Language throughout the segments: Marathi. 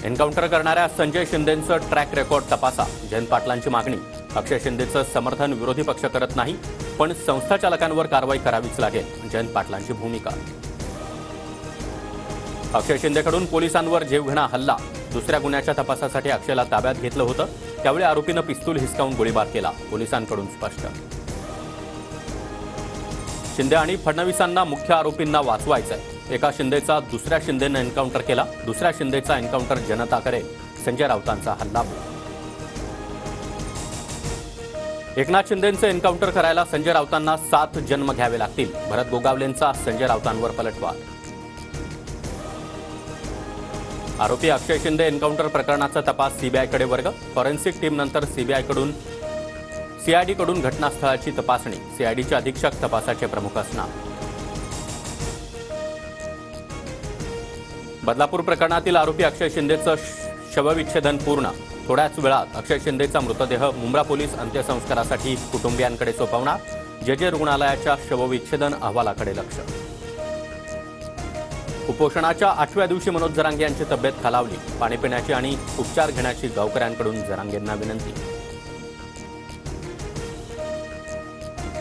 एन्काउंटर करणाऱ्या संजय शिंदेंचं ट्रॅक रेकॉर्ड तपासा, जयंत पाटलांची मागणी। अक्षय शिंदेचं समर्थन विरोधी पक्ष करत नाही, पण संस्थाचालकांवर कारवाई करावीच लागेल, जयंत पाटलांची भूमिका। अक्षय शिंदेकडून पोलिसांवर जीवघेणा हल्ला, दुसऱ्या गुन्ह्याच्या तपासासाठी अक्षयला ताब्यात घेतलं होतं, त्यावेळी आरोपीनं पिस्तूल हिसकावून गोळीबार केला, पोलिसांकडून स्पष्ट। शिंदे आणि फडणवीसांना मुख्य आरोपींना वाचवायचंय, एका शिंदेचा दुसऱ्या शिंदेनं एन्काउंटर केला, दुसऱ्या शिंदेचा एन्काउंटर जनता करेल, संजय राऊतांचा हल्ला। एकनाथ शिंदेंचं एन्काउंटर करायला संजय राऊतांना 7 जन्म घ्यावे लागतील, भरत गोगावलेंचा संजय राऊतांवर पलटवार। आरोपी अक्षय शिंदे एन्काउंटर प्रकरणाचा तपास सीबीआयकडे वर्ग, फॉरेन्सिक टीम नंतर सीआयडीकडून घटनास्थळाची तपासणी, सीआयडीचे अधीक्षक तपासाचे प्रमुख असणार। बदलापूर प्रकरणातील आरोपी अक्षय शिंदेचं शवविच्छेदन पूर्ण, थोड्याच वेळात अक्षय शिंदेचा मृतदेह मुंब्रा पोलीस अंत्यसंस्कारासाठी कुटुंबियांकडे सोपवणार, जे रुग्णालयाच्या शवविच्छेदन अहवालाकडे लक्ष। उपोषणाच्या 8व्या दिवशी मनोज जरांगे यांची तब्येत खालावली, पाणी पिण्याची आणि उपचार घेण्याची गावकऱ्यांकडून जरांगेंना विनंती।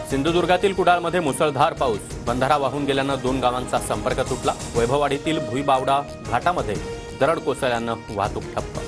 सिंधुदुर्गातील कुडाळमध्ये मुसळधार पाऊस, बंधारा वाहून गेल्यानं 2 गावांचा संपर्क तुटला, वैभववाडीतील भुईबावडा घाटामध्ये दरड कोसळल्यानं वाहतूक ठप्प।